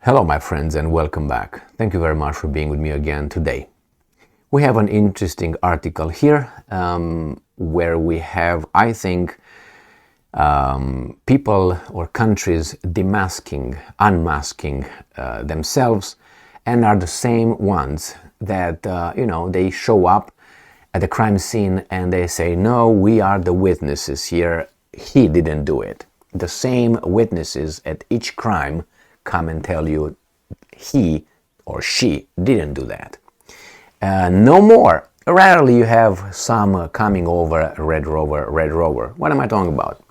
Hello, my friends, and welcome back. Thank you very much for being with me again today. We have an interesting article here where we have, I think, people or countries unmasking themselves, and are the same ones that, they show up at the crime scene and they say, no, we are the witnesses here. He didn't do it. The same witnesses at each crime come and tell you he or she didn't do that. No more. Rarely you have some coming over Red Rover. What am I talking about?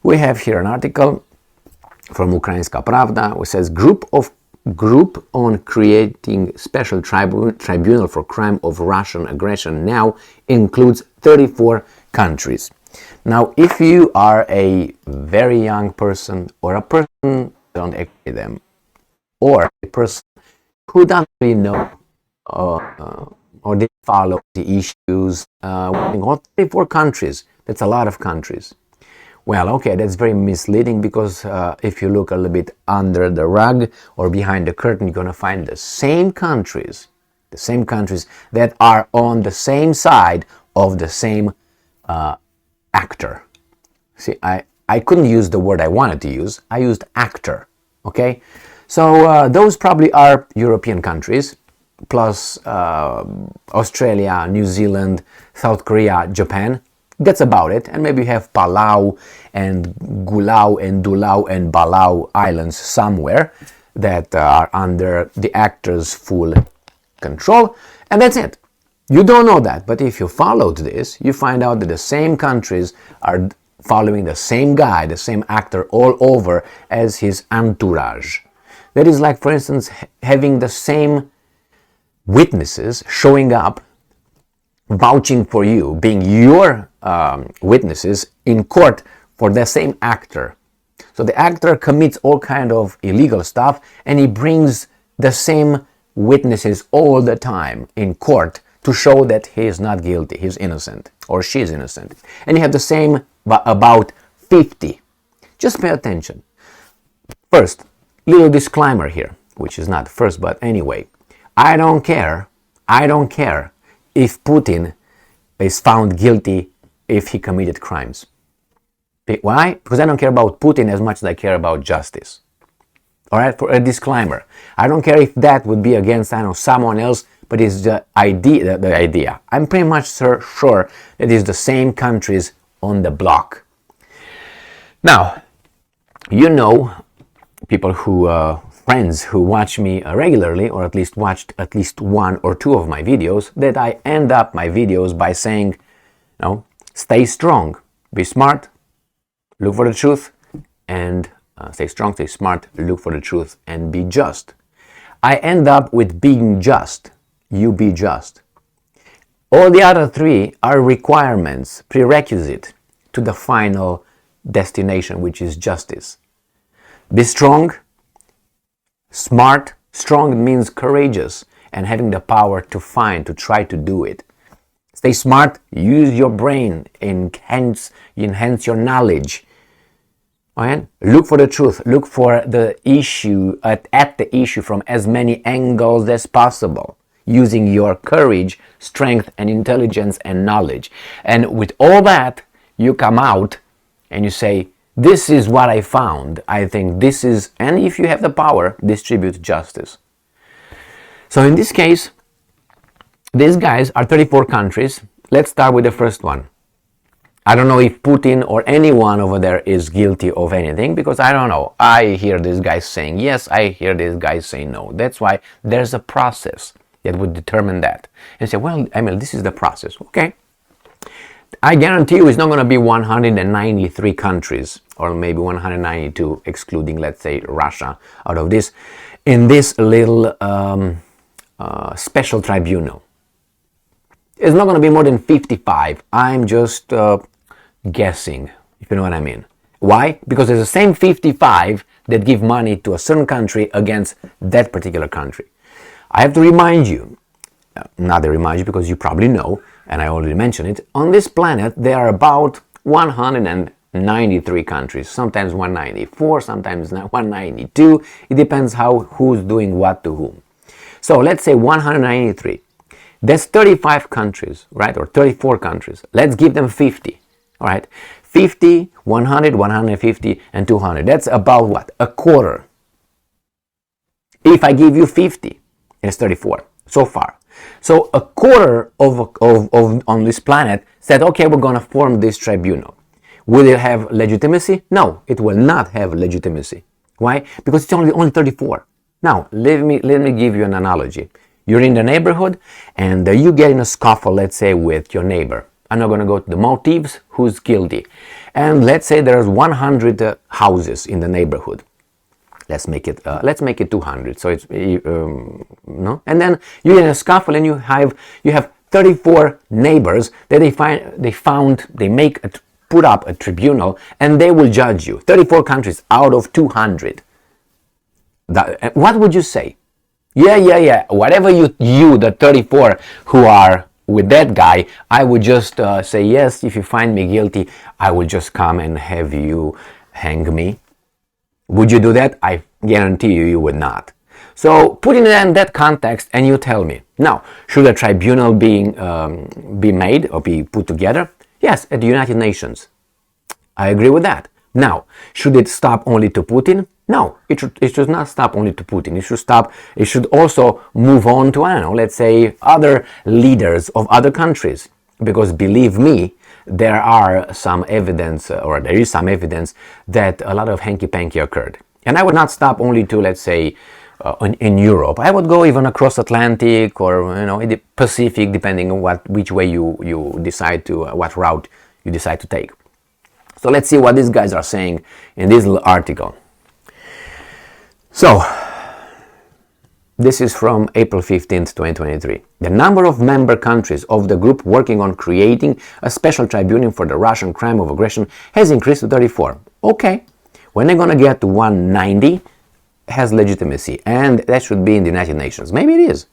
We have here an article from Ukrainska Pravda which says group on creating special tribunal for crime of Russian aggression now includes 34 countries. Now, if you are a very young person or a person don't agree them, or a person who doesn't really know or didn't follow the issues, 34 countries, that's a lot of countries. Well, okay, that's very misleading because if you look a little bit under the rug or behind the curtain, you're going to find the same countries that are on the same side of the same actor. See, I couldn't use the word I wanted to use. I used actor, okay? So those probably are European countries, plus Australia, New Zealand, South Korea, Japan. That's about it. And maybe you have Palau and Gulau and Dulau and Balau islands somewhere that are under the actor's full control. And that's it. You don't know that, but if you followed this, you find out that the same countries are following the same guy, the same actor all over as his entourage. That is like, for instance, having the same witnesses showing up, vouching for you, being your witnesses in court for the same actor. So the actor commits all kind of illegal stuff and he brings the same witnesses all the time in court to show that he is not guilty, he's innocent, or she is innocent. And you have the same about 50. Just pay attention. First, little disclaimer here, which is not first, but anyway. I don't care if Putin is found guilty if he committed crimes. Why? Because I don't care about Putin as much as I care about justice. All right, for a disclaimer. I don't care if that would be against, someone else, but it's the idea. I'm pretty much sure that it's the same countries on the block. Now, people who, friends who watch me regularly, or at least watched at least one or two of my videos, that I end up my videos by saying, stay strong, be smart, look for the truth, and stay strong, stay smart, look for the truth, and be just. I end up with being just. You be just. All the other three are requirements, prerequisite to the final destination, which is justice. Be strong, smart. Strong means courageous and having the power to try to do it. Stay smart, use your brain, enhance your knowledge. And look for the truth, look for the issue, at the issue from as many angles as possible, using your courage, strength, and intelligence and knowledge. And with all that, you come out and you say, this is what I found. I think this is, and if you have the power, distribute justice. So in this case, these guys are 34 countries. Let's start with the first one. I don't know if Putin or anyone over there is guilty of anything, because I don't know. I hear these guys saying yes, I hear these guys saying no. That's why there's a process that would determine that. And say, well, Emil, this is the process. Okay. I guarantee you it's not going to be 193 countries, or maybe 192, excluding, let's say, Russia, out of this, in this little special tribunal. It's not going to be more than 55. I'm just guessing, if you know what I mean. Why? Because it's the same 55 that give money to a certain country against that particular country. I have to remind you, because you probably know, and I already mentioned it, on this planet there are about 100 and 193 countries, sometimes 194, sometimes 192. It depends who's doing what to whom. So let's say 193. That's 35 countries, right? Or 34 countries. Let's give them 50, all right? 50, 100, 150, and 200. That's about what? A quarter. If I give you 50, it's 34 so far. So a quarter of on this planet said, okay, we're going to form this tribunal. Will it have legitimacy? No, it will not have legitimacy. Why? Because it's only 34. Now, let me give you an analogy. You're in the neighborhood and you get in a scuffle, let's say, with your neighbor. I'm not going to go to the motives, who's guilty. And let's say there's 100 houses in the neighborhood. Let's make it 200. So it's no. And then you get in a scuffle and you have 34 neighbors that they put up a tribunal and they will judge you. 34 countries out of 200. What would you say? Yeah. Whatever you the 34 who are with that guy, I would just say yes. If you find me guilty, I will just come and have you hang me. Would you do that? I guarantee you would not. So putting it in that context, and you tell me, now, should a tribunal be made or be put together? Yes, at the United Nations. I agree with that. Now, should it stop only to Putin? No, it should not stop only to Putin. It should also move on to, I don't know, let's say other leaders of other countries. Because believe me, there is some evidence that a lot of hanky-panky occurred. And I would not stop only to, let's say, in Europe. I would go even across Atlantic or, in the Pacific, depending on which way you decide to, what route you decide to take. So let's see what these guys are saying in this little article. So, this is from April 15th, 2023. The number of member countries of the group working on creating a special tribunal for the Russian crime of aggression has increased to 34. Okay, when they're going to get to 190, has legitimacy, and that should be in the United Nations. Maybe it is.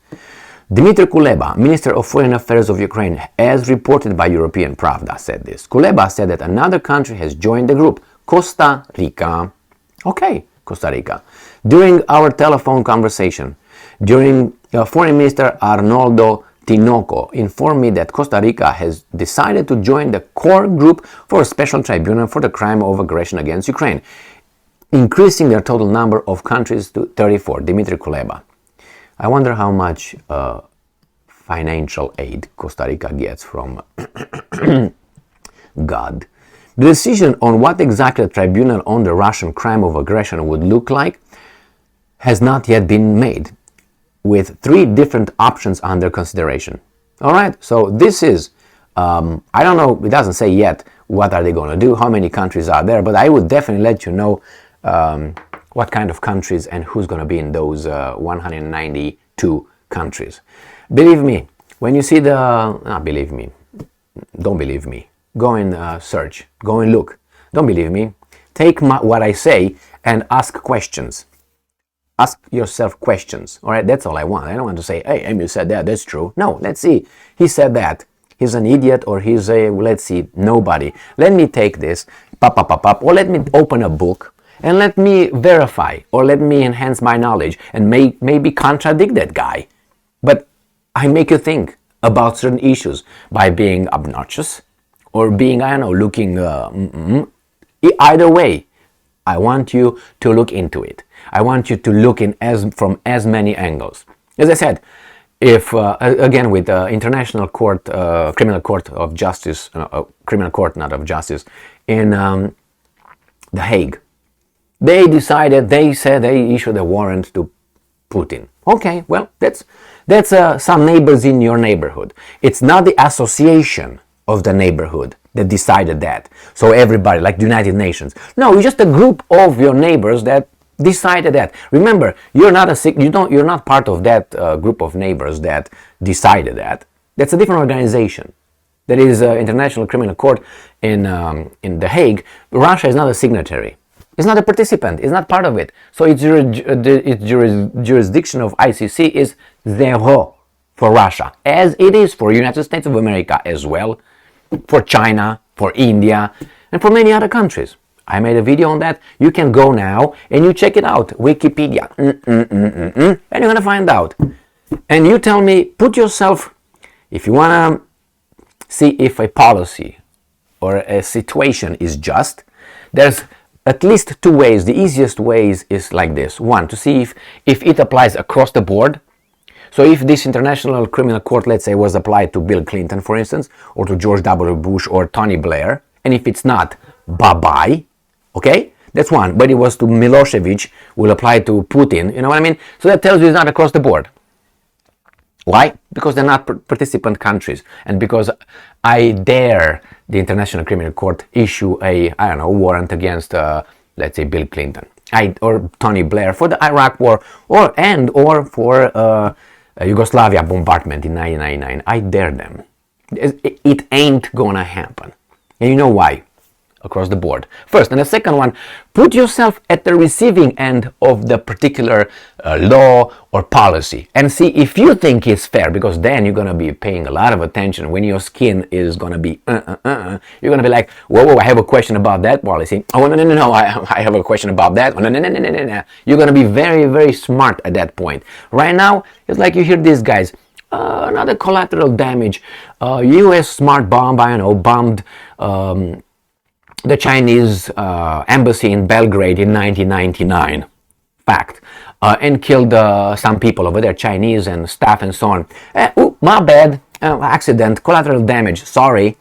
Dmitry Kuleba, Minister of Foreign Affairs of Ukraine, as reported by European Pravda, said this. Kuleba said that another country has joined the group, Costa Rica. Okay, Costa Rica. During our telephone conversation, Foreign Minister Arnoldo Tinoco informed me that Costa Rica has decided to join the core group for a special tribunal for the crime of aggression against Ukraine, increasing their total number of countries to 34. Dmitry Kuleba. I wonder how much financial aid Costa Rica gets from God. The decision on what exactly a tribunal on the Russian crime of aggression would look like has not yet been made, with 3 different options under consideration. All right, so this is, I don't know, it doesn't say yet what are they going to do, how many countries are there, but I would definitely let you know what kind of countries and who's going to be in those 192 countries. Believe me, when you see don't believe me, go and search, go and look. Don't believe me, take what I say and ask questions. Ask yourself questions, all right? That's all I want. I don't want to say, hey, Emil said that, that's true. No, let's see. He said that. He's an idiot or he's let's see, nobody. Let me take this, or let me open a book and let me verify or let me enhance my knowledge and maybe contradict that guy. But I make you think about certain issues by being obnoxious or being, I don't know, looking, either way, I want you to look into it. I want you to look in from as many angles. As I said, if again with International Court, Criminal Court of Justice, Criminal Court not of Justice, in The Hague, they said they issued a warrant to Putin. Okay, well that's some neighbors in your neighborhood. It's not the association of the neighborhood that decided that. So everybody, like the United Nations. No, it's just a group of your neighbors that decided that. Remember, you're not part of that group of neighbors that decided that. That's a different organization. That is International Criminal Court in The Hague. Russia is not a signatory. It's not a participant. It's not part of it. So its jurisdiction of ICC is 0 for Russia, as it is for United States of America as well, for China, for India, and for many other countries. I made a video on that. You can go now and you check it out. Wikipedia. And you're going to find out. And you tell me, put yourself, if you want to see if a policy or a situation is just, there's at least two ways. The easiest ways is like this. One, to see if it applies across the board. So if this International Criminal Court, let's say, was applied to Bill Clinton, for instance, or to George W. Bush or Tony Blair, and if it's not, bye-bye, okay? That's one. But it was to Milosevic, will apply to Putin, you know what I mean? So that tells you it's not across the board. Why? Because they're not participant countries, and because I dare the International Criminal Court issue a, I don't know, warrant against, let's say, Bill Clinton, or Tony Blair for the Iraq War, or for Yugoslavia bombardment in 1999. I dare them. It ain't gonna happen. And you know why? Across the board. First, and the second one, put yourself at the receiving end of the particular law or policy and see if you think it's fair, because then you're going to be paying a lot of attention when your skin is going to be You're going to be like, whoa, I have a question about that policy. Oh, no, I have a question about that. No. You're going to be very, very smart at that point. Right now, it's like you hear these guys, another collateral damage. U.S. smart bomb, bombed the Chinese embassy in Belgrade in 1999, fact, and killed some people over there, Chinese and staff and so on. My bad, accident, collateral damage, sorry.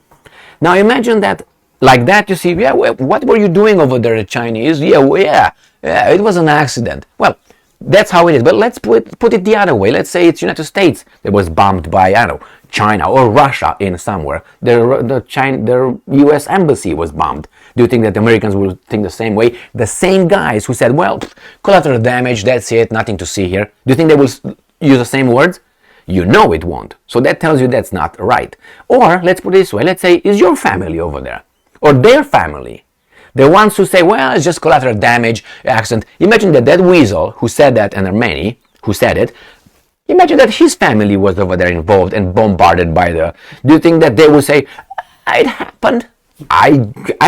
Now imagine that, like that, you see, yeah, what were you doing over there, the Chinese? Yeah, it was an accident. Well, that's how it is, but let's put it the other way. Let's say it's United States that was bombed by, I don't know, China or Russia in somewhere. The U.S. embassy was bombed. Do you think that the Americans will think the same way? The same guys who said, well, collateral damage, that's it, nothing to see here. Do you think they will use the same words? You know it won't. So that tells you that's not right. Or, let's put it this way, let's say, is your family over there? Or their family? The ones who say, well, it's just collateral damage, accident. Imagine that weasel who said that, and there are many who said it, imagine that his family was over there involved and bombarded by the... Do you think that they would say, it happened? I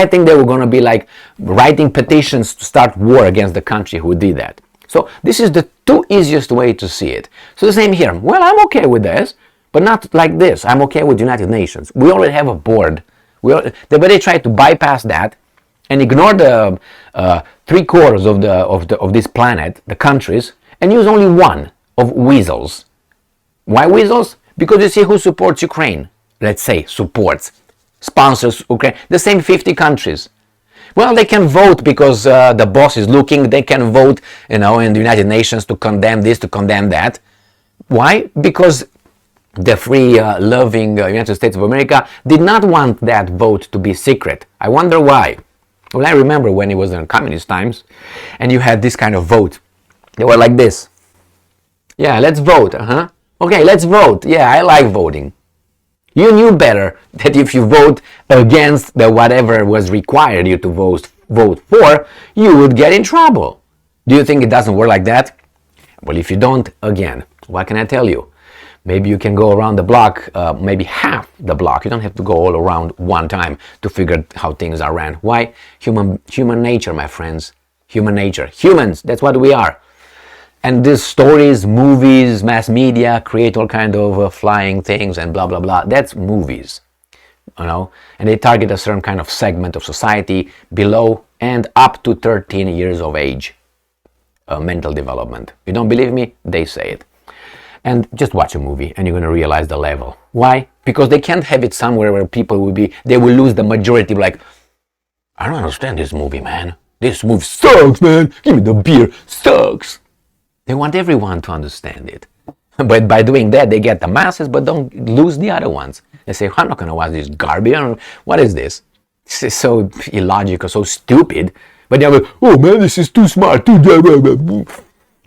think they were going to be like writing petitions to start war against the country who did that. So this is the two easiest way to see it. So the same here. Well, I'm okay with this, but not like this. I'm okay with United Nations. We already have a board. But they try to bypass that and ignore the 3/4 of this planet, the countries, and use only one of weasels. Why weasels? Because you see who supports Ukraine. Let's say sponsors Ukraine. The same 50 countries. Well, they can vote because the boss is looking. They can vote, in the United Nations to condemn this, to condemn that. Why? Because the free, loving United States of America did not want that vote to be secret. I wonder why. Well, I remember when it was in communist times, and you had this kind of vote. They were like this. Yeah, let's vote. Okay, let's vote. Yeah, I like voting. You knew better that if you vote against the whatever was required you to vote for, you would get in trouble. Do you think it doesn't work like that? Well, if you don't, again, what can I tell you? Maybe you can go around the block, maybe half the block. You don't have to go all around one time to figure out how things are ran. Why? Human nature, my friends. Human nature. Humans, that's what we are. And these stories, movies, mass media create all kind of flying things and blah, blah, blah. That's movies, And they target a certain kind of segment of society below and up to 13 years of age, mental development. You don't believe me? They say it. And just watch a movie and you're going to realize the level. Why? Because they can't have it somewhere where people they will lose the majority, like, I don't understand this movie, man. This movie sucks, man. Give me the beer. Sucks. They want everyone to understand it. But by doing that, they get the masses, but don't lose the other ones. They say, I'm not going to watch this garbage. What is this? This is so illogical, so stupid. But they're like, oh man, this is too smart.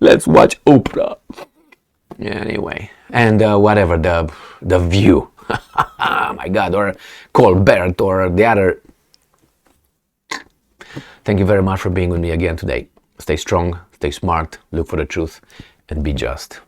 Let's watch Oprah. Yeah, anyway. And whatever, the View. Oh my God. Or Colbert or the other. Thank you very much for being with me again today. Stay strong, stay smart, look for the truth, and be just.